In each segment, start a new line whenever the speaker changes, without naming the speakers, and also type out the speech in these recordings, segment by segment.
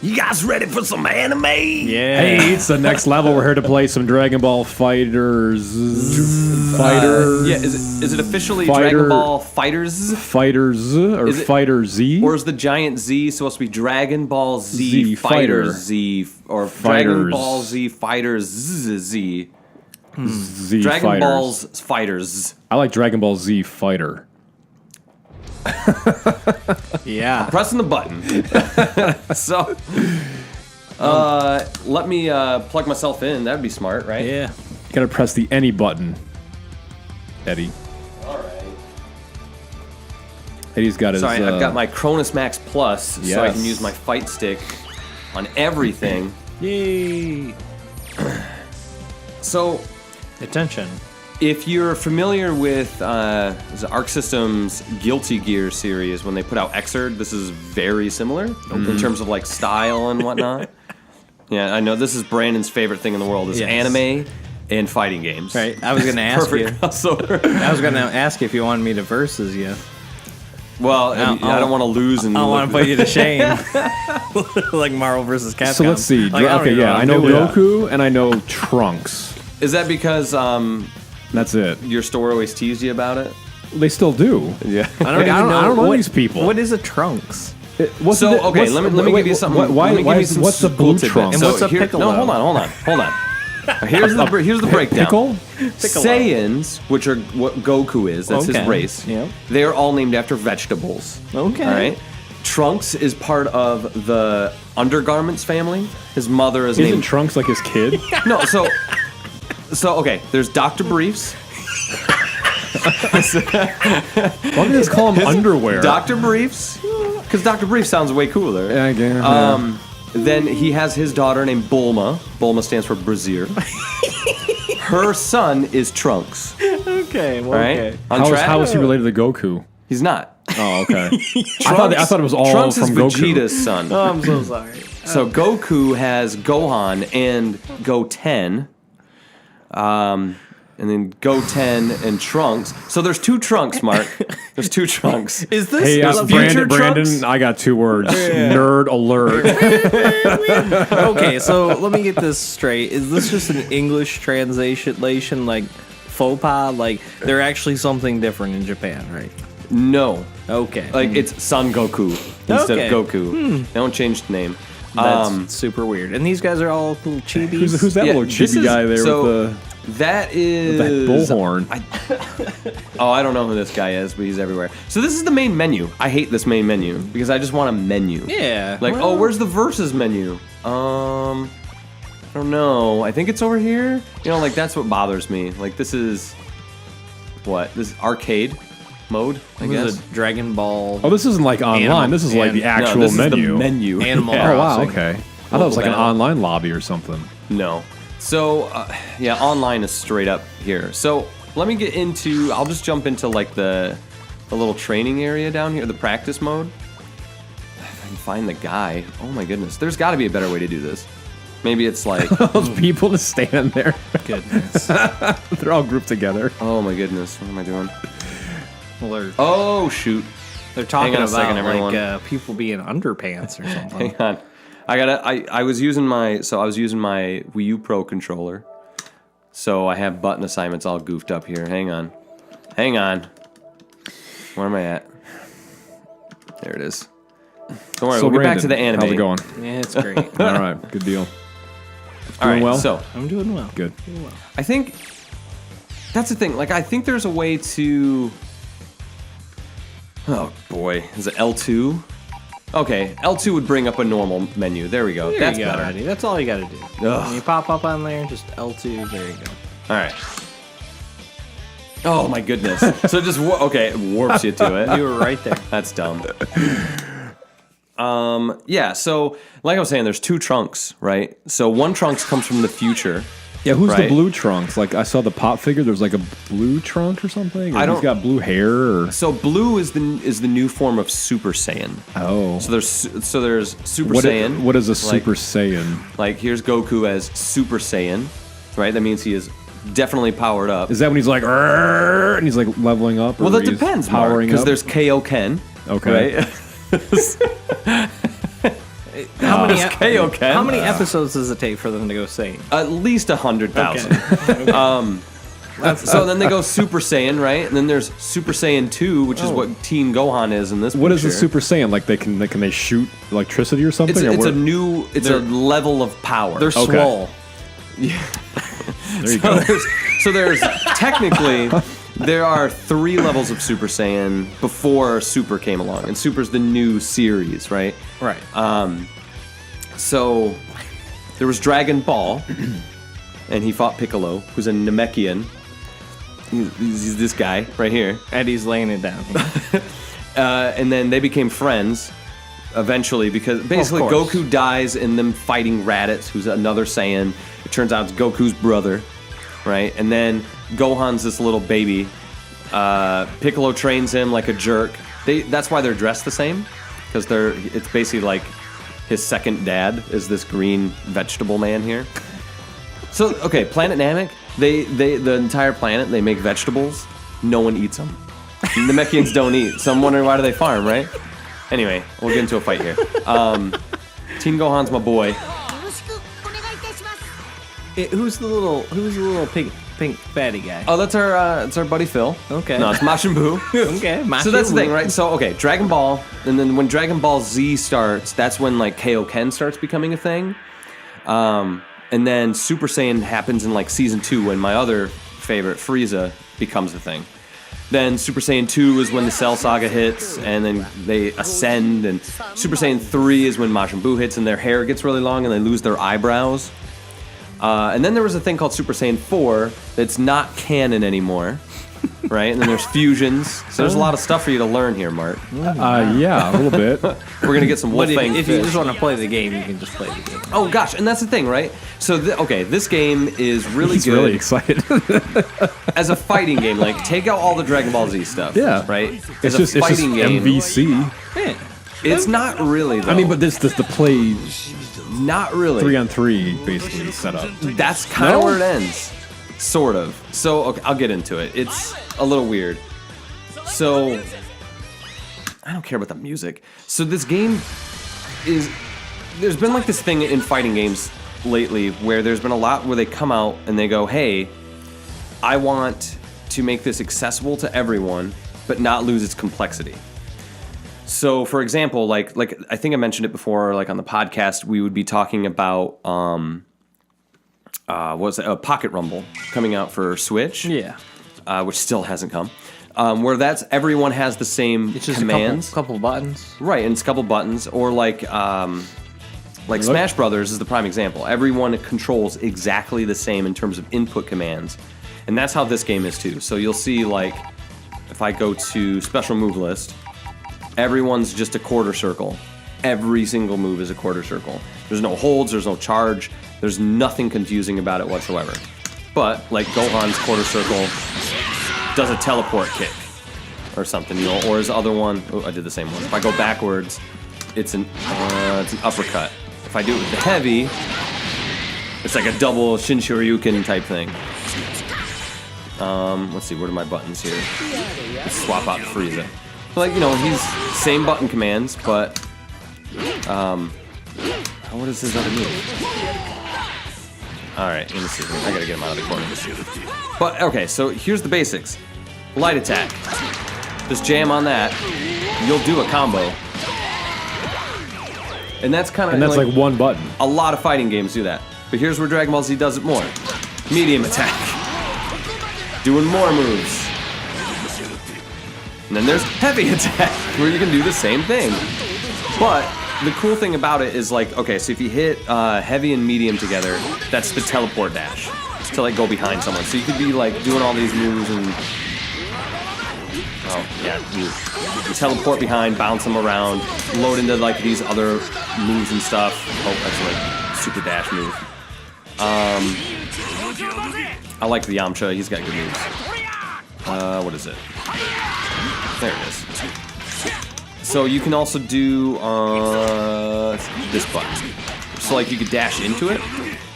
You guys ready for some anime?
Yeah.
Hey, it's the next level. We're here to play some Dragon Ball FighterZ.
Yeah, is it officially
Fighter-
Dragon Ball FighterZ?
FighterZ or
Is it-
FighterZ?
Or is the giant Z supposed to be Dragon Ball Z,
Z
Fighter
Fighter.
Z? Or Dragon
Fighters.
Ball Z Fighter Z?
Z
Dragon
Fighters.
Ball's Fighters.
I like Dragon Ball Z Fighter.
Yeah.
Pressing the button. So, let me plug myself in. That'd be smart, right?
Yeah.
You gotta press the any button, Eddie.
All right.
Eddie's got his.
Sorry, I've got my Cronus Max Plus, so I
Yes.
can use my fight stick on everything.
Yay.
So,
Attention.
if you're familiar with Arc System's Guilty Gear series, when they put out Xrd, this is very similar in terms of like style and whatnot. Yeah, I know this is Brandon's favorite thing in the world is
Yes.
anime and fighting games.
Right. I was gonna ask you.
Perfect crossover.
I was gonna ask you if you wanted me to versus you.
Well, I don't want to lose and
I don't want to put you to shame. Like Marvel versus Capcom.
So let's see.
Like,
Okay, yeah, I know
doing.
Goku and I know Trunks.
Is that because
That's it.
your store always teased you about it?
They still do.
Yeah.
I don't know
what,
these people.
What is a Trunks?
What's
So,
the-
okay,
what's-
let me
wait,
give you something.
Why,
let me
why
give you
is,
some
what's the
cool
blue
tidbits.
Trunks?
And what's a
here-
Piccolo?
No, hold on. Here's the breakdown.
Pickle?
Saiyans, which are what Goku is, that's his
Okay.
race.
Yep.
They are all named after vegetables.
Okay.
All right. Trunks is part of the undergarments family. His mother is
Isn't
named
Trunks like his kid?
No, so okay, there's Dr. Briefs.
Why don't they just call him underwear?
Dr. Briefs, because Dr. Briefs sounds way cooler.
Yeah, I guess.
Then he has his daughter named Bulma. Bulma stands for Brazier. Her son is Trunks.
Okay. Well,
Right?
okay.
On track?
How is he related to Goku?
He's not.
Oh, okay. I thought it was all
Trunks
from
is
Goku.
Vegeta's son.
Oh, I'm so sorry.
So Goku has Gohan and Goten. And then Goten and Trunks. So there's two Trunks, Mark. There's two Trunks.
Is this
Hey,
is
future
Brandon,
Trunks?
I got two words. Nerd alert.
okay? So let me get this straight. Is this just an English translation, like faux pas? Like they're actually something different in Japan, right?
No.
Okay.
Like it's Son Goku instead
Okay.
of Goku. They don't change the name.
That's super weird. And these guys are all little chibis.
Who's that
Yeah,
little
this
chibi
is-
guy there
so-
with
That is
that bullhorn?
I don't know who this guy is, but he's everywhere. So this is the main menu. I hate this main menu because I just want a menu.
Yeah.
Like,
well,
oh, where's the versus menu? I don't know. I think it's over here. You know, like that's what bothers me. Like this is what? This is arcade mode, I
what is
guess.
it? Dragon Ball.
Oh, this isn't like online.
Animal-
this is like the
No,
actual
no, this
menu.
is the menu.
Animal
Oh wow,
Crossing.
okay. I thought it was like an
battle.
online lobby or something.
No. So, yeah, online is straight up here. So, let me get into, I'll just jump into like the little training area down here, the practice mode. If I can find the guy. Oh my goodness. There's got to be a better way to do this. Maybe it's like,
Those people just stand there.
Goodness.
They're all grouped together.
oh my goodness, what am I doing?
Well,
Oh, shoot.
they're talking
Hang on a
about
second, everyone.
like people being underpants or something.
Hang on. I was using my Wii U Pro controller. So I have button assignments all goofed up here. Hang on. Where am I at? There it is. Don't worry,
So
we'll get back
Brandon,
to the anime.
How's it going?
Yeah, it's great.
All right, good deal.
All right,
Doing well?
so
I'm doing well.
Good.
I think that's the thing. Like, I think there's a way to. Oh boy, is it L2? Okay, L2 would bring up a normal menu. There we go.
There
That's
you go,
better.
Eddie. That's all you got to do.
Ugh.
When you pop up on there, just L2. There you go.
All right. Oh my goodness. So it just it warps you to it.
You were right there.
That's dumb. Yeah, so like I was saying, there's two Trunks, right? So one Trunks comes from the future.
Yeah, who's the
Right.
blue Trunks? Like I saw the pop figure. There's like a blue Trunk or something. Or
I
he's
don't-
got blue hair. Or
So blue is the new form of Super Saiyan.
oh,
So there's Super
what?
Saiyan.
What is a
like-
Super Saiyan?
Like here's Goku as Super Saiyan, right? That means he is definitely powered up.
Is that when he's like, "Arr!" and he's like leveling up? Or
Well, that
he's
depends,
up?
because there's KO Ken,
Okay.
right?
How
Kaioken.
How many episodes does it take for them to go Saiyan?
At least 100,000. So then they go Super Saiyan, right? And then there's Super Saiyan 2, which is what Teen Gohan is in this.
What
picture.
is the Super Saiyan? Like can they shoot electricity or something?
It's a level of power.
They're swole.
There you go.
There's technically there are 3 levels of Super Saiyan before Super came along, and Super's the new series, right?
Right.
So there was Dragon Ball, and he fought Piccolo, who's a Namekian. He's this guy right here.
Eddie's laying it down.
And then they became friends eventually because basically Goku dies in them fighting Raditz, who's another Saiyan. It turns out it's Goku's brother, right? And then Gohan's this little baby. Piccolo trains him like a jerk. That's why they're dressed the same, because it's basically like his second dad is this green vegetable man here. So, okay, Planet Namek, the entire planet, they make vegetables. No one eats them. The Namekians don't eat. So I'm wondering, why do they farm, right? Anyway, we'll get into a fight here. Teen Gohan's my boy.
Who's the little pink fatty guy?
Oh, that's our buddy Phil.
Okay.
No, it's Majin Buu.
Okay,
So that's the thing, right? So, okay, Dragon Ball, and then when Dragon Ball Z starts, that's when, like, Kaioken starts becoming a thing. And then Super Saiyan happens in, like, Season 2, when my other favorite, Frieza, becomes a thing. Then Super Saiyan 2 is when the Cell Saga hits, and then they ascend, and Super Saiyan 3 is when Majin Buu hits, and their hair gets really long, and they lose their eyebrows. And then there was a thing called Super Saiyan 4 that's not canon anymore, right? And then there's fusions. So there's a lot of stuff for you to learn here, Mark.
Yeah, a little bit.
We're going to get some
But
Wolfang
if you
fish.
just want to play the game, you can just play the game.
Oh, gosh, and that's the thing, right? So, this game is really
He's
good.
really excited.
As a fighting game, like, take out all the Dragon Ball Z stuff,
Yeah.
right?
It's
As
just
a fighting game,
MVC.
Yeah.
it's not really, though.
I mean, but this the play
not really.
3-on-3 basically set up.
That's kind of
No?
where it ends. Sort of. So, okay, I'll get into it. It's a little weird. So, I don't care about the music. So this game is... There's been like this thing in fighting games lately where there's been a lot where they come out and they go, hey, I want to make this accessible to everyone, but not lose its complexity. So, for example, like I think I mentioned it before, like on the podcast, we would be talking about Pocket Rumble coming out for Switch,
Yeah.
which still hasn't come. Where everyone has the same
It's just
commands,
a couple buttons.
right? And it's a couple buttons, or like Smash Brothers is the prime example. Everyone controls exactly the same in terms of input commands, and that's how this game is too. So you'll see, like, if I go to special move list. Everyone's just a quarter circle. Every single move is a quarter circle. There's no holds, there's no charge, there's nothing confusing about it whatsoever. But, like, Gohan's quarter circle does a teleport kick or something, you know, or his other one, oh, I did the same one. If I go backwards, it's an uppercut. If I do it with the heavy, it's like a double Shin Shoryuken type thing. Let's see, what are my buttons here? Let's swap out Frieza. Like, you know, he's same button commands, but what is his other move? Alright, let me see. I gotta get him out of the corner. But, okay, so here's the basics. Light attack. Just jam on that. You'll do a combo. And that's kind of
like one button.
A lot of fighting games do that. But here's where Dragon Ball Z does it more. Medium attack. Doing more moves. And then there's heavy attack, where you can do the same thing. But the cool thing about it is, like, okay, so if you hit heavy and medium together, that's the teleport dash to, like, go behind someone. So you could be, like, doing all these moves and... Oh, yeah, you teleport behind, bounce them around, load into, like, these other moves and stuff. Oh, that's, like, super dash move. I like the Yamcha, he's got good moves. What is it? There it is. So you can also do this button. So, like, you could dash into it.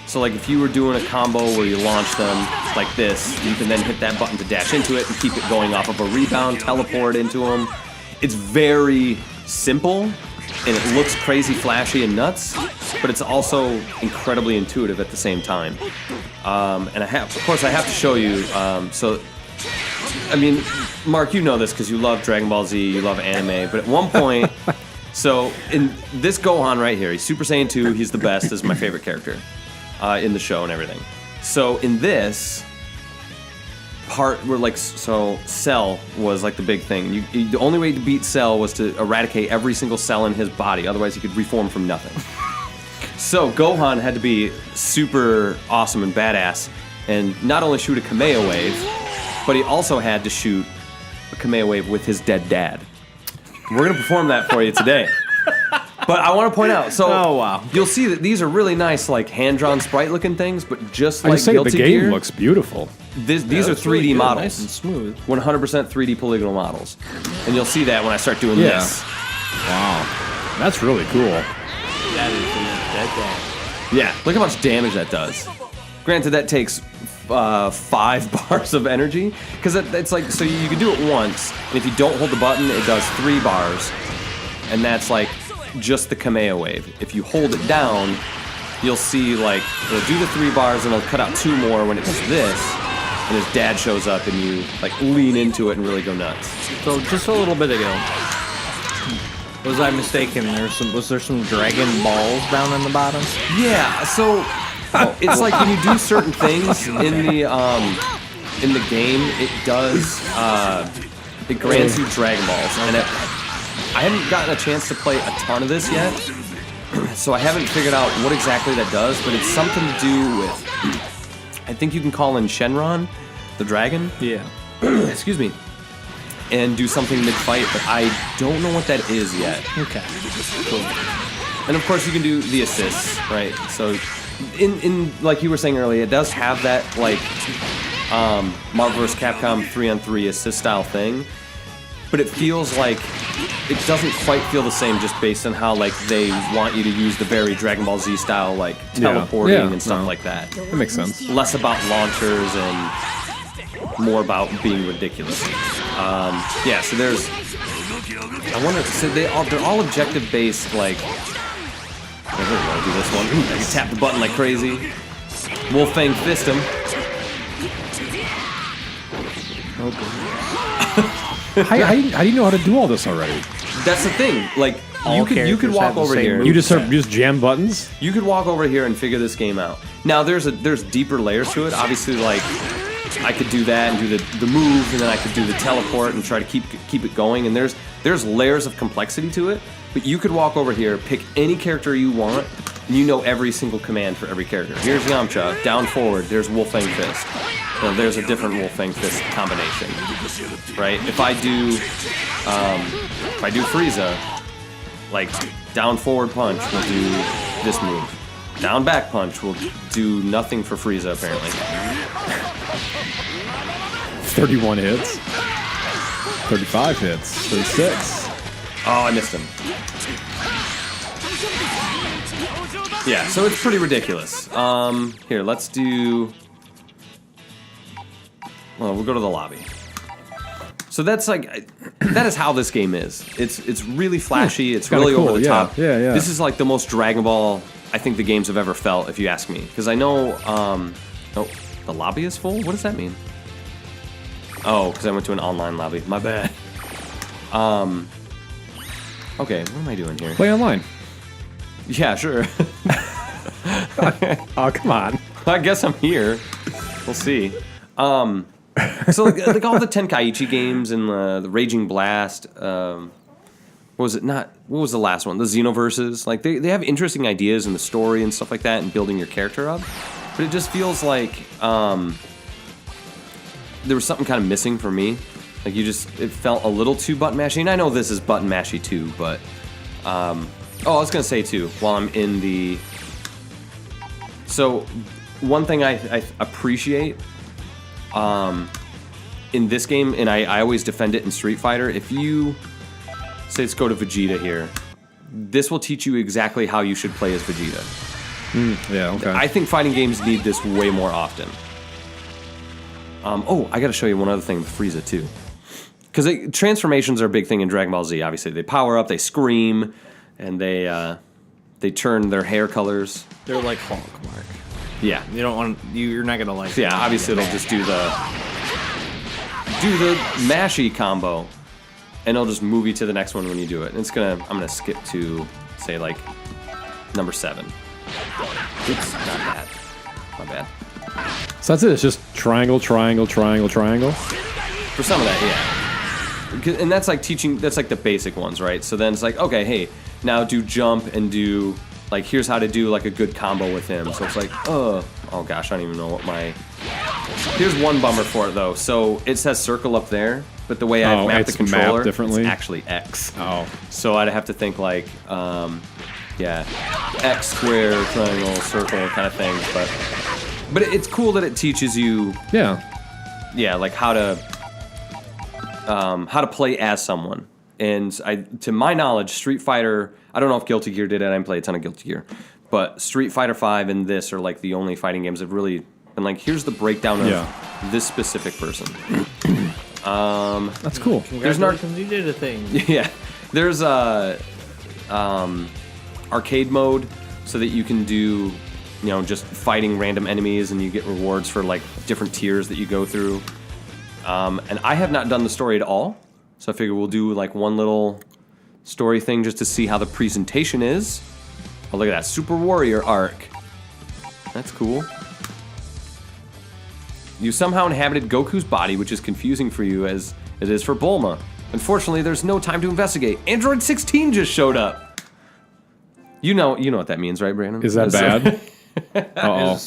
So, like, if you were doing a combo where you launch them like this, you can then hit that button to dash into it and keep it going off of a rebound, teleport into them. It's very simple, and it looks crazy, flashy, and nuts, but it's also incredibly intuitive at the same time. And of course, I have to show you. So, I mean, Mark, you know this because you love Dragon Ball Z, you love anime. But at one point, so in this Gohan right here, he's Super Saiyan 2. He's the best. Is my favorite character in the show and everything. So in this part, we're like, so Cell was like the big thing. The only way to beat Cell was to eradicate every single cell in his body. Otherwise, he could reform from nothing. So Gohan had to be super awesome and badass, and not only shoot a Kamea wave, but he also had to shoot a Kamea wave with his dead dad. We're gonna perform that for you today. But I want to point out, so you'll see that these are really nice, like hand-drawn sprite-looking things, but just like Guilty
the game
Gear,
looks beautiful.
These are 3D
really good,
models,
nice and smooth.
100% 3D polygonal models, and you'll see that when I start doing this.
Wow, that's really cool.
That is dead dad.
Yeah, look how much damage that does. Granted, that takes 5 bars of energy, because it's like, so you can do it once, and if you don't hold the button, it does 3 bars, and that's like just the Kamea wave. If you hold it down, you'll see like it'll do the 3 bars and it'll cut out 2 more when it does this, and his dad shows up and you like lean into it and really go nuts.
So just a little bit ago, was I mistaken? Was there some Dragon Balls down in the bottom?
Yeah, so it's like when you do certain things in the game, it does it grants you Dragon Balls, and I haven't gotten a chance to play a ton of this yet, so I haven't figured out what exactly that does, but it's something to do with, I think you can call in Shenron, the dragon.
Yeah.
Excuse me. And do something mid-fight, but I don't know what that is yet.
Okay.
Cool. And of course you can do the assists, right? So in like you were saying earlier, it does have that like Marvel vs. Capcom 3-on-3 assist style thing, but it feels like it doesn't quite feel the same just based on how like they want you to use the very Dragon Ball Z style like teleporting and stuff like that.
That makes sense.
Less about launchers and more about being ridiculous. Yeah, so there's. I wonder. So they're all objective based. Like, oh, here we go. Do this one. I can tap the button like crazy. Wolfang fist him.
How do you know how to do all this already?
That's the thing. Like, you could
characters
walk
have the
over
same
here.
move.
You just jam buttons?
You could walk over here and figure this game out. Now there's deeper layers to it. Obviously, like I could do that and do the move, and then I could do the teleport and try to keep it going. And there's layers of complexity to it. But you could walk over here, pick any character you want, and you know every single command for every character. Here's Yamcha, down forward. There's Wolfang Fist. You know, there's a different Wolfang Fist combination, right? If I do Frieza, like down forward punch will do this move. Down back punch will do nothing for Frieza apparently.
31 hits. 35 hits. 36.
Oh, I missed him. Yeah, so it's pretty ridiculous. Here, let's do. Well, we'll go to the lobby. So that's like, that is how this game is. It's really flashy. It's really
cool,
over the top.
Yeah.
This is like the most Dragon Ball I think the games have ever felt, if you ask me. Because I know, oh, the lobby is full? What does that mean? Oh, because I went to an online lobby. My bad. Okay, what am I doing here?
Play online.
Yeah, sure.
Oh, come on.
I guess I'm here. We'll see. So like all the Tenkaichi games and the Raging Blast, what was it? What was the last one? The Xenoverses. Like they have interesting ideas in the story and stuff like that, and building your character up. But it just feels like there was something kind of missing for me. Like it felt a little too button mashy. And I know this is button mashy too, but I was gonna say too while I'm in the. So one thing I appreciate. In this game, and I always defend it in Street Fighter, if you say let's go to Vegeta here, this will teach you exactly how you should play as Vegeta.
Yeah, okay.
I think fighting games need this way more often. I gotta show you one other thing with Frieza too. Because transformations are a big thing in Dragon Ball Z, obviously. They power up, they scream, and they turn their hair colors.
They're like Hulk, Mark.
Yeah.
You don't want. You're not gonna like.
So yeah, obviously it'll just do the mashy combo, and it'll just move you to the next one when you do it. And I'm gonna skip to say like number 7. Oops, not bad. My bad.
So that's it. It's just triangle, triangle, triangle, triangle.
For some of that, yeah. And that's like teaching. That's like the basic ones, right? So then it's like, okay, hey, now do jump and do like here's how to do like a good combo with him. So it's like, oh gosh, I don't even know what my. Here's one bummer for it though. So it says circle up there, but the way I've mapped the controller,
differently.
It's actually X.
Oh.
So I'd have to think like, yeah, X square, triangle, circle kind of thing. But it's cool that it teaches you. Yeah, like how to play as someone. And to my knowledge, Street Fighter. I don't know if Guilty Gear did it. I didn't play a ton of Guilty Gear, but Street Fighter V and this are like the only fighting games that really been like. Here's the breakdown of this specific person.
That's cool.
Congratulations, you did a thing.
Yeah, there's arcade mode so that you can do, just fighting random enemies and you get rewards for like different tiers that you go through. And I have not done the story at all, so I figure we'll do like one little story thing just to see how the presentation is. Oh, look at that Super Warrior arc. That's cool. You somehow inhabited Goku's body, which is confusing for you as it is for Bulma. Unfortunately, there's no time to investigate. Android 16 just showed up. You know what that means, right, Brandon?
Is that bad? Uh-oh.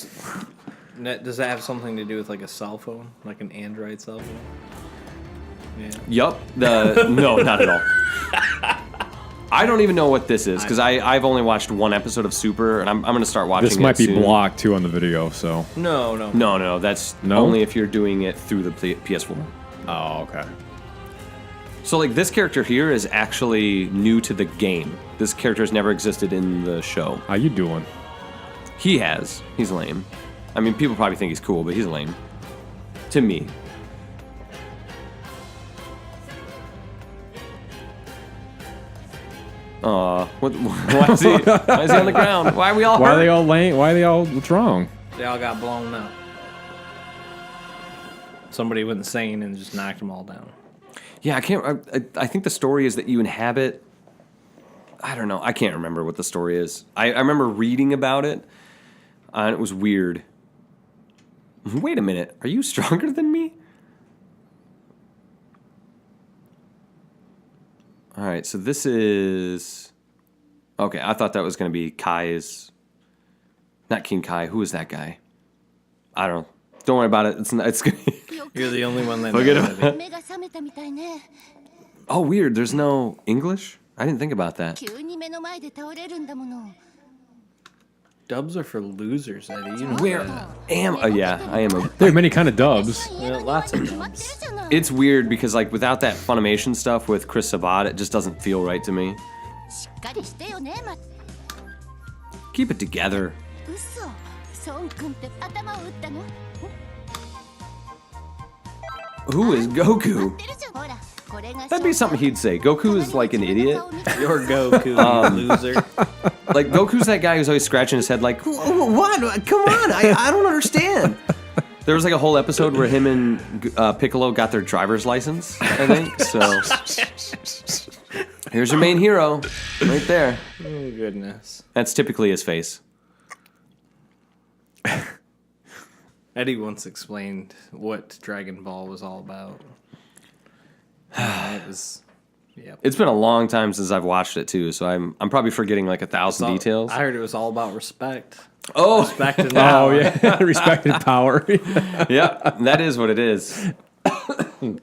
Does that have something to do with like a cell phone, like an Android cell phone? Yeah.
Yup. No, not at all. I don't even know what this is because I've only watched one episode of Super, and I'm going to start watching it
This might be
soon.
blocked too on the video, so.
No. That's only if you're doing it through the PS4.
Oh, okay.
So like this character here is actually new to the game. This character has never existed in the show.
How you doing?
He has. He's lame. I mean, people probably think he's cool, but he's lame. To me. Aw, why is he on the ground? Why are we all hurt?
Why are they all laying? Why are they all? What's wrong?
They all got blown up. Somebody went insane and just knocked them all down.
Yeah, I think the story is that you inhabit. I don't know. I can't remember what the story is. I remember reading about it, and it was weird. Wait a minute. Are you stronger than me? All right, so this is... Okay, I thought that was going to be Kai's... Not King Kai. Who is that guy? I don't know. Don't worry about it. It's gonna...
You're the only one that
Look at
knows.
him. Oh, weird. There's no English? I didn't think about that.
Dubs are for losers, Eddie. You know
Where am... yeah, I am a...
There are many kind of dubs.
Yeah, lots of dubs.
It's weird because, like, without that Funimation stuff with Chris Sabat, it just doesn't feel right to me. Keep it together. Who is Goku? That'd be something he'd say. Goku is like an idiot.
You're Goku, you loser.
Like, Goku's that guy who's always scratching his head like, what? Come on, I don't understand. There was like a whole episode where him and Piccolo got their driver's license, I think. So here's your main hero, right there.
Oh, goodness.
That's typically his face.
Eddie once explained what Dragon Ball was all about. It was, yeah.
It's been a long time since I've watched it too, so I'm probably forgetting like 1,000 details.
I heard it was all about respect.
Oh,
Respect and power.
Oh yeah, respect and power.
yeah, that is what it is. I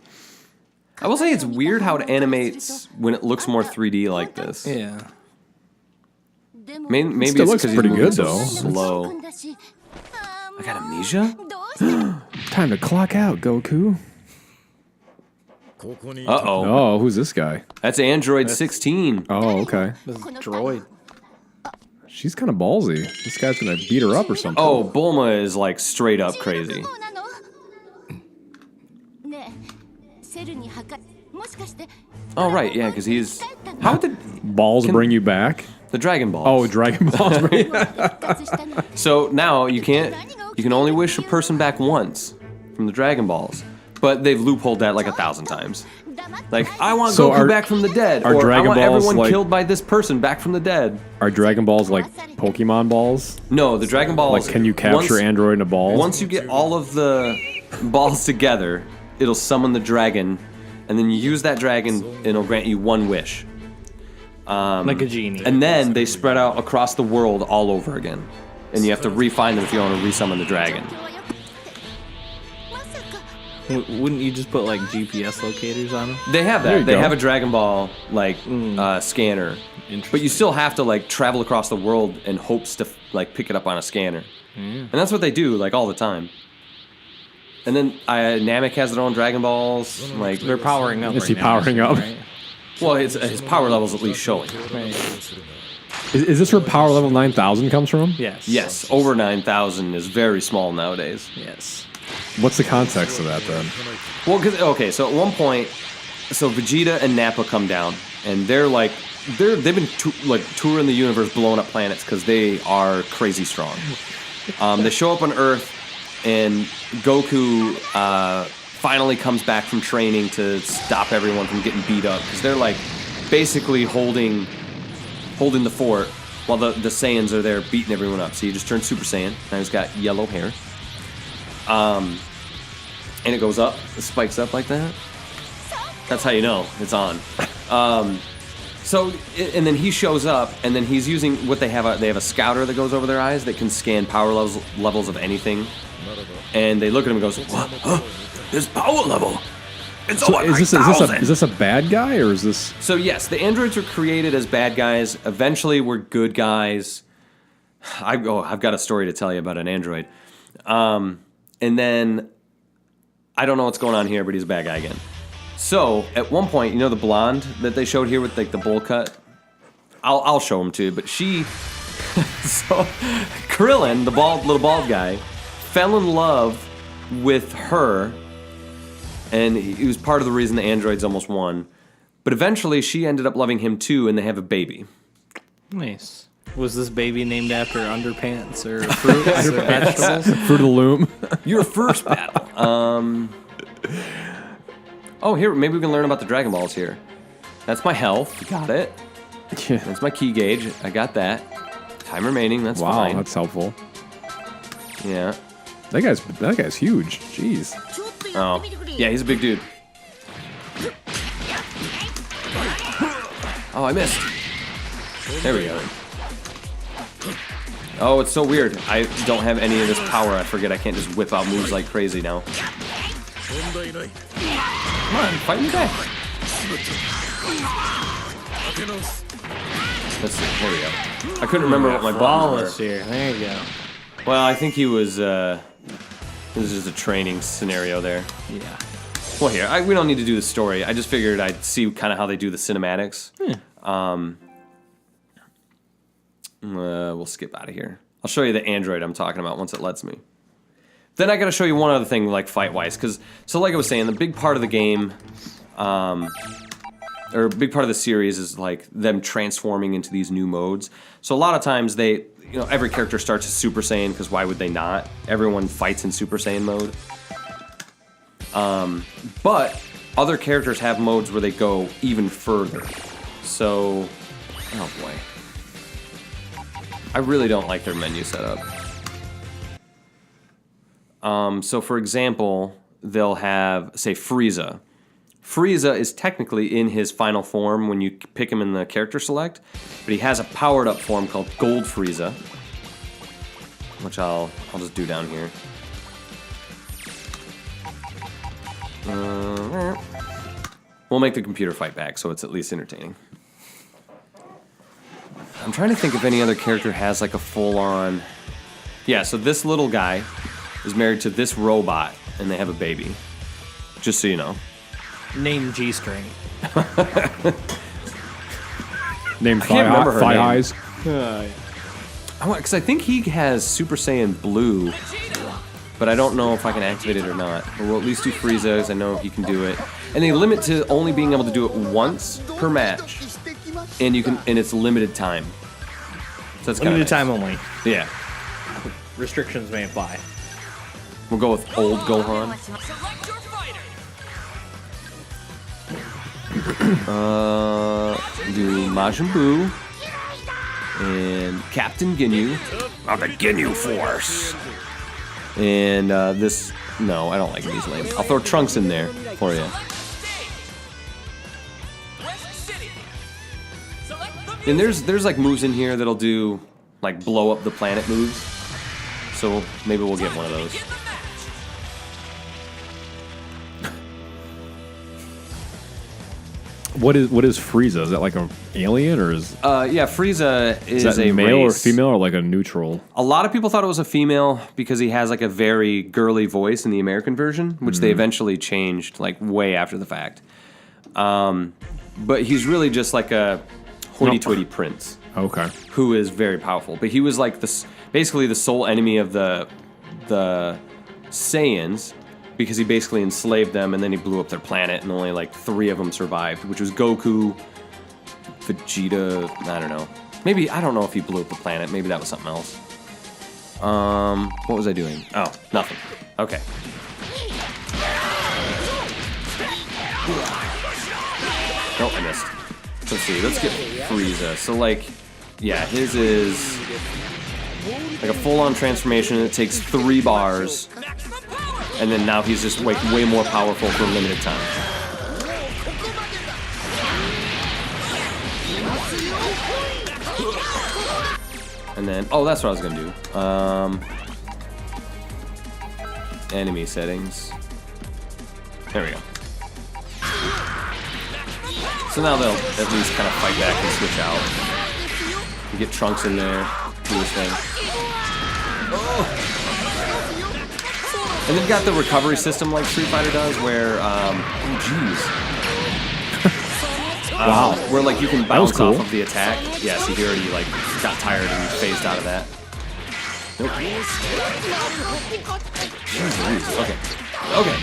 will say it's weird how it animates when it looks more 3D like this.
Yeah.
Maybe
Still
it's
looks
because
pretty
he's
good,
so
though.
slow. I got amnesia?
Time to clock out, Goku.
Uh-oh.
Oh, who's this guy?
That's Android 16.
Oh, okay.
This is droid.
She's kind of ballsy. This guy's gonna beat her up or something.
Oh, Bulma is like straight up crazy.
Oh, right, yeah, because
How did
Balls bring you back?
the Dragon Balls?
Oh, Dragon Balls bring
So now you can only wish a person back once from the Dragon Balls, but they've loopholed that like 1,000 times. Like, I want
So
Goku back from the dead,
are
or
Dragon
I want
Balls,
everyone
like-
killed by this person back from the dead.
Are Dragon Balls like Pokemon balls?
No, the Dragon Balls.
Like, can you capture
once,
Android in a ball?
Once you get all of the balls together, it'll summon the dragon, and then you use that dragon, and it'll grant you one wish.
Like a genie.
And then they spread out across the world all over again, and you have to re-find them if you want to resummon the dragon.
Wouldn't you just put like GPS locators on them?
They have
There
that.
you
They
go.
have a Dragon Ball like scanner, but you still have to like travel across the world in hopes to like pick it up on a scanner, and that's what they do like all the time. And then Namek has their own Dragon Balls. Like,
They're powering up.
Is
right
he
now,
powering up?
right?
well, his power level's at least showing.
Right.
Is this where power level 9,000 comes from?
Yes.
Yes, over 9,000 is very small nowadays.
Yes.
What's the context of that then?
Well, so at one point, so Vegeta and Nappa come down, and they've been touring the universe, blowing up planets because they are crazy strong. They show up on Earth, and Goku finally comes back from training to stop everyone from getting beat up because they're like basically holding the fort while the Saiyans are there beating everyone up. So he just turned Super Saiyan. Now he's got yellow hair. And it goes up, it spikes up like that. That's how you know it's on. And then he shows up, and then he's using what they have. They have a scouter that goes over their eyes that can scan power levels of anything. And they look at him and goes, "What? Huh? His power level? It's
So
over
is
9,000."
this a bad guy or is this?
So yes, the androids were created as bad guys. Eventually, were good guys. I've got a story to tell you about an android. And then I don't know what's going on here, but he's a bad guy again. So at one point, you know the blonde that they showed here with like the bowl cut. I'll show him to you, but she. So Krillin, the little bald guy, fell in love with her, and he was part of the reason the androids almost won. But eventually, she ended up loving him too, and they have a baby.
Nice. Was this baby named after underpants or fruits or vegetables?
Fruit of the Loom?
Your first battle. Oh, here, maybe we can learn about the Dragon Balls here. That's my health. Got it.
Yeah.
That's my key gauge. I got that. Time remaining. That's
Wow,
fine.
that's helpful.
Yeah.
That guy's huge. Jeez.
Oh. Yeah, he's a big dude. Oh, I missed. There we go. Oh, it's so weird. I don't have any of this power. I forget I can't just whip out moves like crazy now. Come on, fight me back. There we go. I couldn't remember what my buttons
Flawless
were.
here. There you go.
Well, I think he was, this is just a training scenario there.
Yeah.
Well, here, we don't need to do the story. I just figured I'd see kind of how they do the cinematics. We'll skip out of here. I'll show you the android I'm talking about once it lets me. Then I got to show you one other thing, like fight-wise, because so like I was saying, the big part of the game, or a big part of the series is like them transforming into these new modes. So a lot of times every character starts as Super Saiyan because why would they not? Everyone fights in Super Saiyan mode. But other characters have modes where they go even further. So, oh boy. I really don't like their menu setup. So for example, they'll have, say, Frieza. Frieza is technically in his final form when you pick him in the character select, but he has a powered up form called Gold Frieza, which I'll just do down here. We'll make the computer fight back so it's at least entertaining. I'm trying to think if any other character has like a full-on... Yeah, so this little guy is married to this robot, and they have a baby. Just so you know.
Name G-string.
Name
can't remember her
Thigh
name.
Highs.
Because I think he has Super Saiyan Blue, but I don't know if I can activate it or not. Or we'll at least do Frieza, because I know he can do it. And they limit to only being able to do it once per match. and it's limited time. So it's
Limited time only.
Yeah.
Restrictions may apply.
We'll go with old Gohan. Do Majin Buu and Captain Ginyu of the Ginyu Force. And this, no, I don't like these names. I'll throw Trunks in there for you. And there's like moves in here that'll do like blow up the planet moves. So maybe we'll get one of those.
What is Frieza? Is that like an alien or is
Yeah, Frieza is
that
a
male
race.
or female or like a neutral?
A lot of people thought it was a female because he has like a very girly voice in the American version, which they eventually changed like way after the fact. But he's really just like a hoity-toity prince
Okay.
who is very powerful. But he was like basically the sole enemy of the Saiyans because he basically enslaved them and then he blew up their planet and only like 3 of them survived, which was Goku, Vegeta, I don't know. Maybe, I don't know if he blew up the planet. Maybe that was something else. What was I doing? Oh, nothing. Okay. Nope, I missed. Let's see, let's get Frieza. So like, yeah, his is like a full-on transformation. It takes 3 bars. And then now he's just like way more powerful for a limited time. And then, oh, that's what I was gonna do. Enemy settings. There we go. So now they'll at least kind of fight back and switch out. You get Trunks in there, do his thing. And they've got the recovery system like Street Fighter does, where, oh jeez.
Wow.
Where like you can
was
bounce
cool.
off of the attack. Yeah, so he already like got tired and phased out of that. Nope. Jeez, okay. Okay.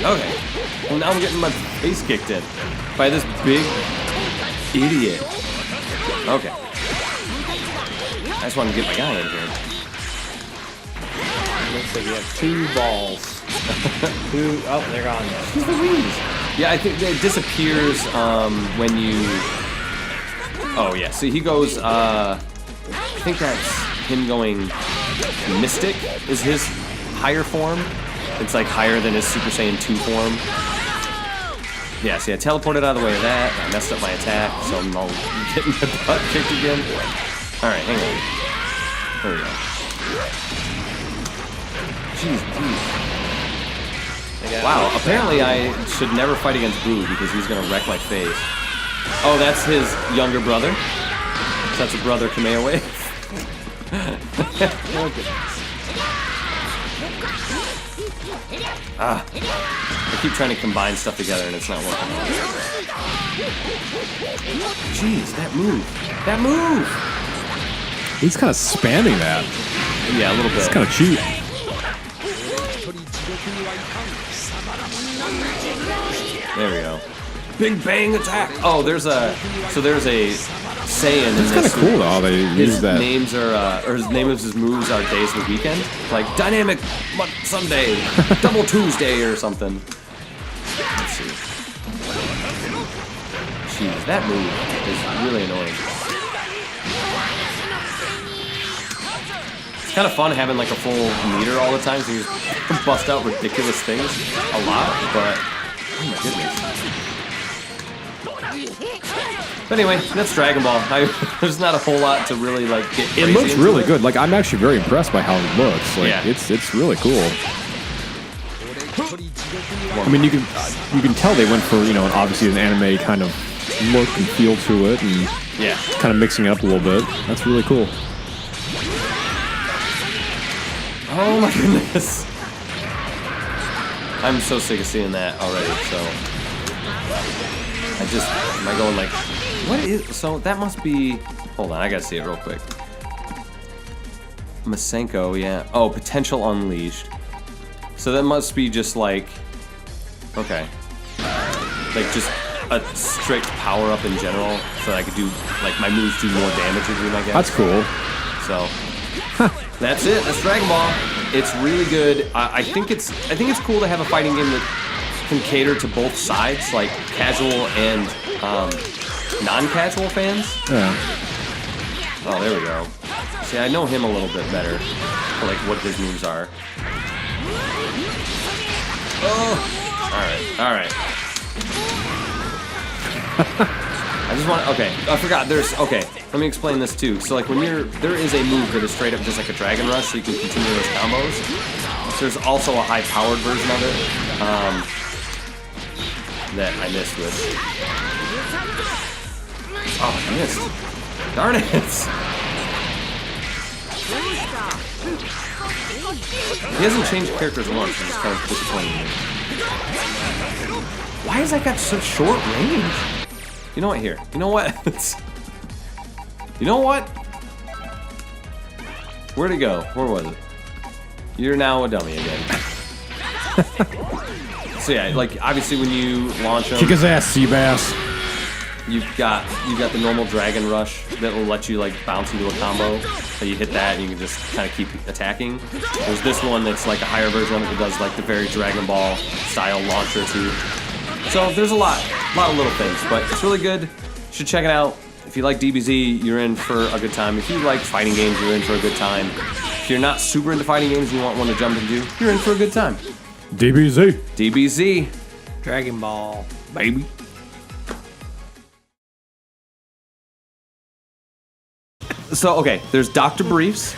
Well, now I'm getting my face kicked in by this big idiot. Okay. I just wanted to get my guy in here.
Looks like we have 2 balls. Oh, they're gone.
Yeah, I think it disappears when you... Oh, yeah. So he goes... I think that's him going... Mystic is his higher form. It's like higher than his Super Saiyan 2 form. Yeah, see, I teleported out of the way of that. I messed up my attack, so I'm all getting my butt kicked again. Alright, hang on. There we go. Jeez. Wow, apparently I should never fight against Boo because he's gonna wreck my face. Oh, that's his younger brother? So that's a brother Kamehameha. I keep trying to combine stuff together and it's not working. Jeez, that move! That move!
He's kind of spamming that.
Yeah, a little bit.
It's kind of cheap.
There we go. Big bang attack! Oh, there's a Saiyan.
It's kind of cool though how they use
His
that.
names are, or his name of his moves are Days of the Weekend. Like Dynamic Sunday, Double Tuesday or something. Let's see. Jeez, that move is really annoying. It's kind of fun having like a full meter all the time, so you just bust out ridiculous things a lot, but oh my goodness. But anyway, that's Dragon Ball. There's not a whole lot to really like get crazy
It looks
into
really
it.
good. Like I'm actually very impressed by how it looks. Like
Yeah.
it's really cool. I mean, you can tell they went for obviously an anime kind of look and feel to it, and
Yeah.
kind of mixing it up a little bit. That's really cool.
Oh my goodness. I'm so sick of seeing that already, so am I going like, what is, so that must be, hold on, I gotta see it real quick. Masenko, yeah. Oh, Potential Unleashed. So that must be just like, okay. Like just a strict power up in general, so that I could do like my moves do more damage with them, I guess.
That's cool.
So that's it. That's Dragon Ball. It's really good. I think it's cool to have a fighting game that can cater to both sides, like casual and non-casual fans.
Yeah.
Oh, there we go. See, I know him a little bit better, for like what his moves are. Oh, all right. I just want. Okay, I forgot. Okay. Let me explain this too. So like when there is a move that is straight up just like a Dragon Rush, so you can continue those combos. So there's also a high-powered version of it that I missed with. Oh, I missed. Darn it! He hasn't changed characters once, which is kind of disappointing me. Why has that got such short range? You know what, here. You know what? You know what? Where'd it go? Where was it? You're now a dummy again. So yeah, like obviously when you launch him,
Kick his ass, Seabass.
you've got the normal Dragon Rush that will let you like bounce into a combo. So you hit that and you can just kind of keep attacking. There's this one that's like a higher version of it that does like the very Dragon Ball style launcher too. So there's a lot of little things, but it's really good. You should check it out. If you like DBZ, you're in for a good time. If you like fighting games, you're in for a good time. If you're not super into fighting games and you want one to jump into, you're in for a good time.
DBZ.
DBZ.
Dragon Ball.
Baby. So, okay, there's Dr. Briefs.